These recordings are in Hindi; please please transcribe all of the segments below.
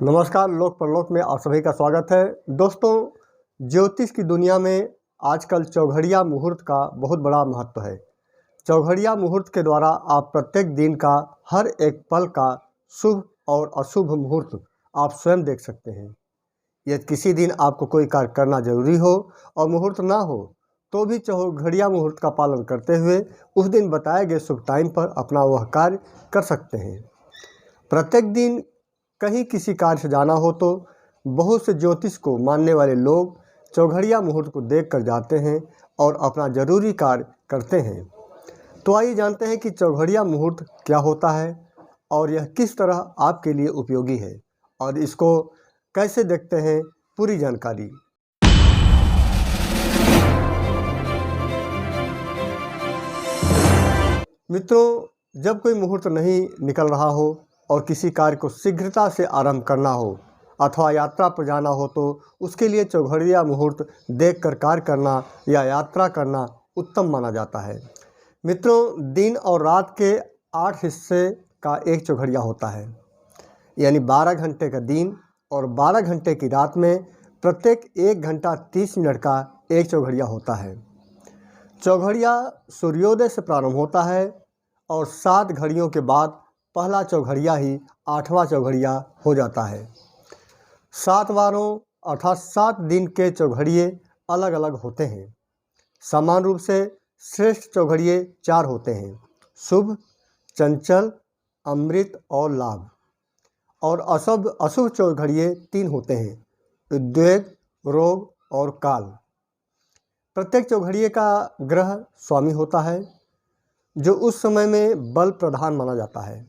नमस्कार, लोक परलोक में आप सभी का स्वागत है। दोस्तों, ज्योतिष की दुनिया में आजकल चौघड़िया मुहूर्त का बहुत बड़ा महत्व है। चौघड़िया मुहूर्त के द्वारा आप प्रत्येक दिन का हर एक पल का शुभ और अशुभ मुहूर्त आप स्वयं देख सकते हैं। यदि किसी दिन आपको कोई कार्य करना जरूरी हो और मुहूर्त ना हो तो भी चौघड़िया मुहूर्त का पालन करते हुए उस दिन बताए गए शुभ टाइम पर अपना वह कार्य कर सकते हैं। प्रत्येक दिन कहीं किसी कार्य से जाना हो तो बहुत से ज्योतिष को मानने वाले लोग चौघड़िया मुहूर्त को देख कर जाते हैं और अपना जरूरी कार्य करते हैं। तो आइए जानते हैं कि चौघड़िया मुहूर्त क्या होता है और यह किस तरह आपके लिए उपयोगी है और इसको कैसे देखते हैं, पूरी जानकारी। मित्रों, जब कोई मुहूर्त नहीं निकल रहा हो और किसी कार्य को शीघ्रता से आरंभ करना हो अथवा यात्रा पर जाना हो तो उसके लिए चौघड़िया मुहूर्त देखकर कार्य करना या यात्रा करना उत्तम माना जाता है। मित्रों, दिन और रात के 8 हिस्से का एक चौघड़िया होता है, यानी 12 घंटे का दिन और 12 घंटे की रात में प्रत्येक 1 घंटा 30 मिनट का एक चौघड़िया होता है। चौघड़िया सूर्योदय से प्रारंभ होता है और 7 घड़ियों के बाद पहला चौघड़िया ही 8वां चौघड़िया हो जाता है। 7 वारों अर्थात 7 दिन के चौघड़िए अलग अलग होते हैं। समान रूप से श्रेष्ठ चौघड़िए 4 होते हैं: शुभ, चंचल, अमृत और लाभ। और अशुभ चौघड़िए 3 होते हैं: उद्वेग, रोग और काल। प्रत्येक चौघड़िए का ग्रह स्वामी होता है जो उस समय में बल प्रधान माना जाता है।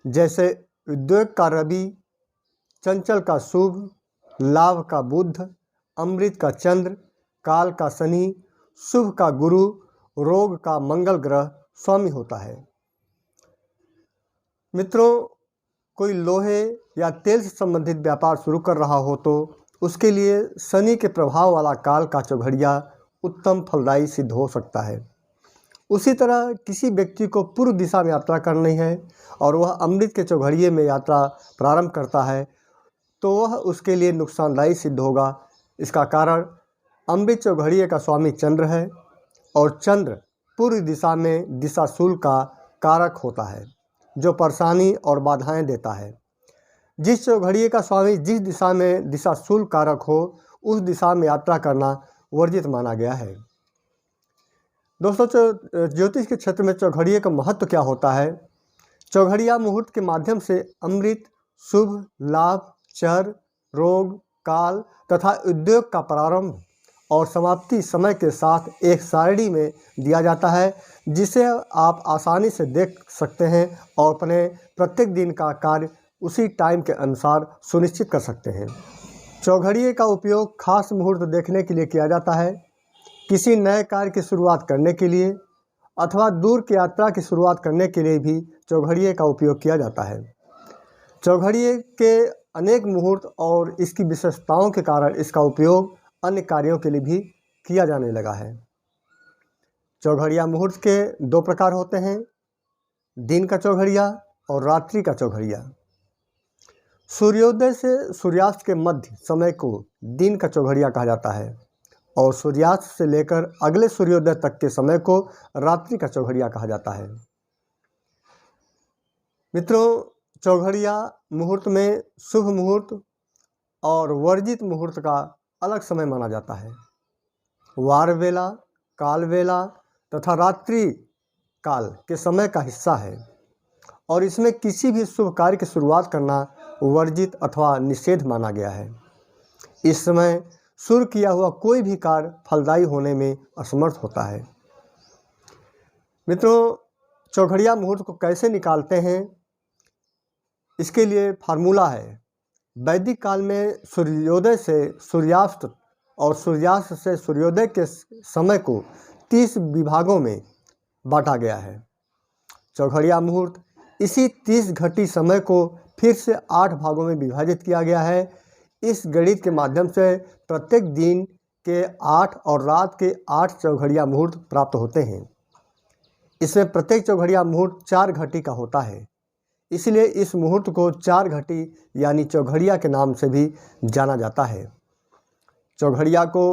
जैसे उद्वेग का रवि, चंचल का शुभ, लाभ का बुध, अमृत का चंद्र, काल का शनि, शुभ का गुरु, रोग का मंगल ग्रह स्वामी होता है। मित्रों, कोई लोहे या तेल से संबंधित व्यापार शुरू कर रहा हो तो उसके लिए शनि के प्रभाव वाला काल का चौघड़िया उत्तम फलदायी सिद्ध हो सकता है। उसी तरह किसी व्यक्ति को पूर्व दिशा में यात्रा करनी है और वह अमृत के चौघड़िए में यात्रा प्रारंभ करता है तो वह उसके लिए नुकसानदायी सिद्ध होगा। इसका कारण अमृत चौघड़िए का स्वामी चंद्र है और चंद्र पूर्व दिशा में दिशाशूल का कारक होता है जो परेशानी और बाधाएं देता है। जिस चौघड़िए का स्वामी जिस दिशा में दिशाशूल कारक हो उस दिशा में यात्रा करना वर्जित माना गया है। दोस्तों, ज्योतिष के क्षेत्र में चौघड़िए का महत्व क्या होता है? चौघड़िया मुहूर्त के माध्यम से अमृत, शुभ, लाभ, चर, रोग, काल तथा उद्योग का प्रारंभ और समाप्ति समय के साथ एक सारणी में दिया जाता है जिसे आप आसानी से देख सकते हैं और अपने प्रत्येक दिन का कार्य उसी टाइम के अनुसार सुनिश्चित कर सकते हैं। चौघड़िए का उपयोग खास मुहूर्त देखने के लिए किया जाता है, किसी नए कार्य की शुरुआत करने के लिए अथवा दूर की यात्रा की शुरुआत करने के लिए भी चौघड़िए का उपयोग किया जाता है। चौघड़िए के अनेक मुहूर्त और इसकी विशेषताओं के कारण इसका उपयोग अन्य कार्यों के लिए भी किया जाने लगा है। चौघड़िया मुहूर्त के 2 प्रकार होते हैं: दिन का चौघड़िया और रात्रि का चौघड़िया। सूर्योदय से सूर्यास्त के मध्य समय को दिन का चौघड़िया कहा जाता है और सूर्यास्त से लेकर अगले सूर्योदय तक के समय को रात्रि का चौघड़िया कहा जाता है। मित्रों, चौघड़िया मुहूर्त में शुभ मुहूर्त और वर्जित मुहूर्त का अलग समय माना जाता है। वार वेला, काल वेला तथा रात्रि काल के समय का हिस्सा है और इसमें किसी भी शुभ कार्य की शुरुआत करना वर्जित अथवा निषेध माना गया है। इस समय शुरू किया हुआ कोई भी कार्य फलदायी होने में असमर्थ होता है। मित्रों, चौघड़िया मुहूर्त को कैसे निकालते हैं, इसके लिए फार्मूला है। वैदिक काल में सूर्योदय से सूर्यास्त और सूर्यास्त से सूर्योदय के समय को 30 विभागों में बांटा गया है। चौघड़िया मुहूर्त इसी 30 घटी समय को फिर से 8 भागों में विभाजित किया गया है। इस गणित के माध्यम से प्रत्येक दिन के 8 और रात के 8 चौघड़िया मुहूर्त प्राप्त होते हैं। इसमें प्रत्येक चौघड़िया मुहूर्त 4 घटी का होता है। इसलिए इस मुहूर्त को चार घटी यानी चौघड़िया के नाम से भी जाना जाता है। चौघड़िया को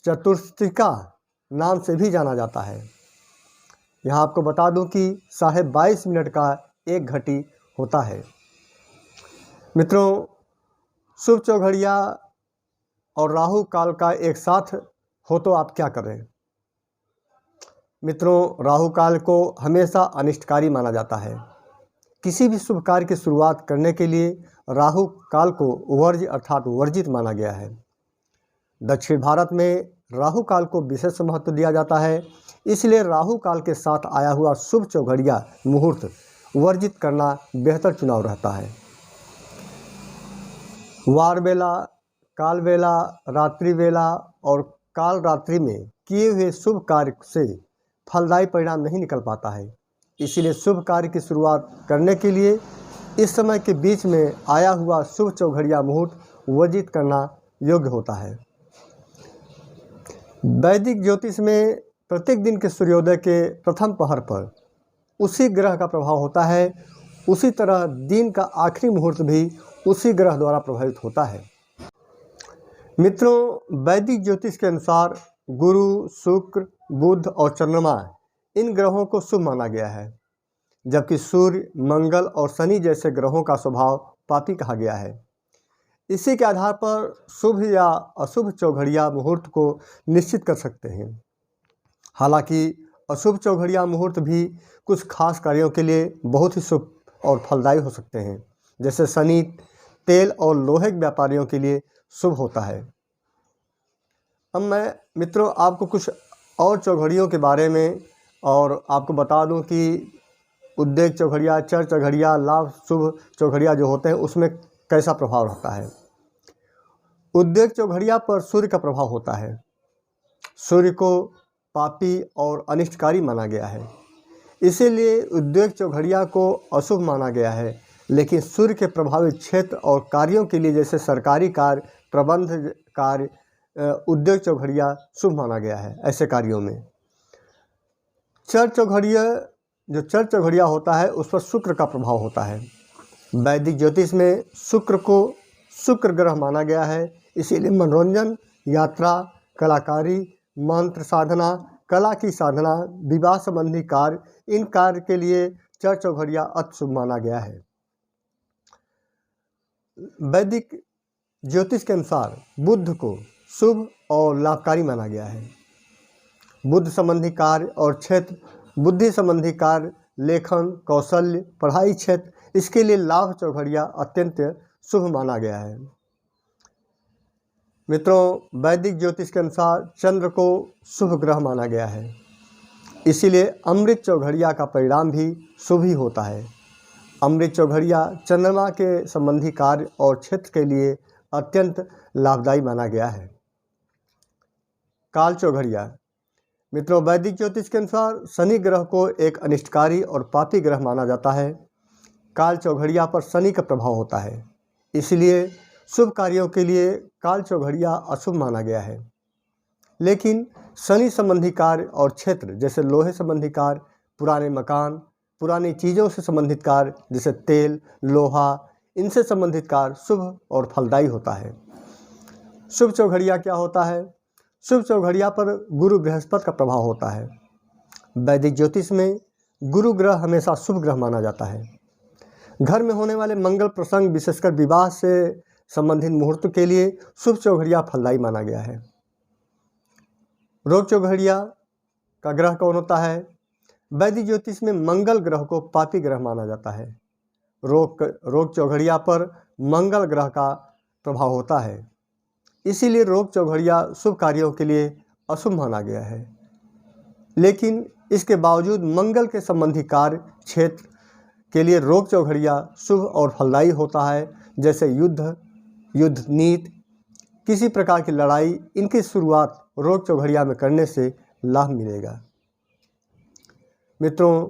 चतुर्थिका नाम से भी जाना जाता है। यहाँ आपको बता दूं कि 22.5 मिनट का एक घटी होता है। मित्रों, शुभ चौघड़िया और राहु काल का एक साथ हो तो आप क्या करें? मित्रों, राहु काल को हमेशा अनिष्टकारी माना जाता है। किसी भी शुभ कार्य की शुरुआत करने के लिए राहु काल को वर्ज्य अर्थात वर्जित माना गया है। दक्षिण भारत में राहु काल को विशेष महत्व दिया जाता है, इसलिए राहु काल के साथ आया हुआ शुभ चौघड़िया मुहूर्त वर्जित करना बेहतर चुनाव रहता है। वार बेला, काल बेला, रात्रि बेला और काल रात्रि में किए हुए शुभ कार्य से फलदायी परिणाम नहीं निकल पाता है। इसीलिए शुभ कार्य की शुरुआत करने के लिए इस समय के बीच में आया हुआ शुभ चौघड़िया मुहूर्त वर्जित करना योग्य होता है। वैदिक ज्योतिष में प्रत्येक दिन के सूर्योदय के प्रथम पहर पर उसी ग्रह का प्रभाव होता है, उसी तरह दिन का आखिरी मुहूर्त भी उसी ग्रह द्वारा प्रभावित होता है। मित्रों, वैदिक ज्योतिष के अनुसार गुरु, शुक्र, बुध और चंद्रमा इन ग्रहों को शुभ माना गया है, जबकि सूर्य, मंगल और शनि जैसे ग्रहों का स्वभाव पापी कहा गया है। इसी के आधार पर शुभ या अशुभ चौघड़िया मुहूर्त को निश्चित कर सकते हैं। हालांकि अशुभ चौघड़िया मुहूर्त भी कुछ खास कार्यों के लिए बहुत ही शुभ और फलदायी हो सकते हैं, जैसे शनि तेल और लोहे के व्यापारियों के लिए शुभ होता है। अब मैं मित्रों आपको कुछ और चौघड़ियों के बारे में और आपको बता दूं कि उद्योग चौघड़िया, चर चौघड़िया, लाभ शुभ चौघड़िया जो होते हैं उसमें कैसा प्रभाव रहता है। उद्योग चौघड़िया पर सूर्य का प्रभाव होता है। सूर्य को पापी और अनिष्टकारी माना गया है, इसीलिए उद्योग चौघड़िया को अशुभ माना गया है। लेकिन सूर्य के प्रभावित क्षेत्र और कार्यों के लिए जैसे सरकारी कार्य, प्रबंध कार्य, उद्योग चौघड़िया शुभ माना गया है। ऐसे कार्यों में चर चौघड़िया होता है उस पर शुक्र का प्रभाव होता है। वैदिक ज्योतिष में शुक्र को शुक्र ग्रह माना गया है, इसीलिए मनोरंजन, यात्रा, कलाकारी, मंत्र साधना, कला की साधना, विवाह संबंधी कार्य, इन कार्य के लिए चर चौघड़िया अति शुभ माना गया है। वैदिक ज्योतिष के अनुसार बुध को शुभ और लाभकारी माना गया है। बुद्ध संबंधी कार्य और क्षेत्र, बुद्धि संबंधी कार्य, लेखन, कौशल्य, पढ़ाई क्षेत्र, इसके लिए लाभ चौघड़िया अत्यंत शुभ माना गया है। मित्रों, वैदिक ज्योतिष के अनुसार चंद्र को शुभ ग्रह माना गया है, इसीलिए अमृत चौघड़िया का परिणाम भी शुभ ही होता है। अमृत चौघड़िया चंद्रमा के संबंधी कार्य और क्षेत्र के लिए अत्यंत लाभदायी माना गया है। काल चौघड़िया, मित्रों, वैदिक ज्योतिष के अनुसार शनि ग्रह को एक अनिष्टकारी और पापी ग्रह माना जाता है। काल चौघड़िया पर शनि का प्रभाव होता है, इसलिए शुभ कार्यों के लिए काल चौघड़िया अशुभ माना गया है। लेकिन शनि संबंधी कार्य और क्षेत्र जैसे लोहे संबंधी कार्य, पुराने मकान, पुरानी चीज़ों से संबंधित कार्य जैसे तेल, लोहा, इनसे संबंधित कार्य शुभ और फलदायी होता है। शुभ चौघड़िया क्या होता है? शुभ चौघड़िया पर गुरु बृहस्पति का प्रभाव होता है। वैदिक ज्योतिष में गुरु ग्रह हमेशा शुभ ग्रह माना जाता है। घर में होने वाले मंगल प्रसंग, विशेषकर विवाह से संबंधित मुहूर्त के लिए शुभ चौघड़िया फलदायी माना गया है। रोग चौघड़िया का ग्रह कौन होता है? वैदिक ज्योतिष में मंगल ग्रह को पापी ग्रह माना जाता है। रोग चौघड़िया पर मंगल ग्रह का प्रभाव होता है, इसीलिए रोग चौघड़िया शुभ कार्यों के लिए अशुभ माना गया है। लेकिन इसके बावजूद मंगल के संबंधी कार्य क्षेत्र के लिए रोग चौघड़िया शुभ और फलदायी होता है, जैसे युद्ध नीति, किसी प्रकार की लड़ाई, इनकी शुरुआत रोग चौघड़िया में करने से लाभ मिलेगा। मित्रों,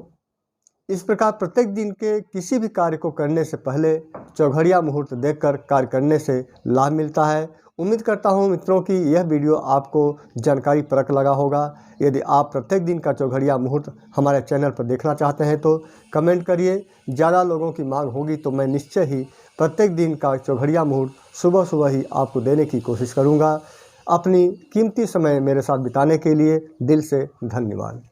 इस प्रकार प्रत्येक दिन के किसी भी कार्य को करने से पहले चौघड़िया मुहूर्त देखकर कार्य करने से लाभ मिलता है। उम्मीद करता हूँ मित्रों कि यह वीडियो आपको जानकारी परक लगा होगा। यदि आप प्रत्येक दिन का चौघड़िया मुहूर्त हमारे चैनल पर देखना चाहते हैं तो कमेंट करिए। ज़्यादा लोगों की मांग होगी तो मैं निश्चय ही प्रत्येक दिन का चौघड़िया मुहूर्त सुबह सुबह ही आपको देने की कोशिश करूँगा। अपनी कीमती समय मेरे साथ बिताने के लिए दिल से धन्यवाद।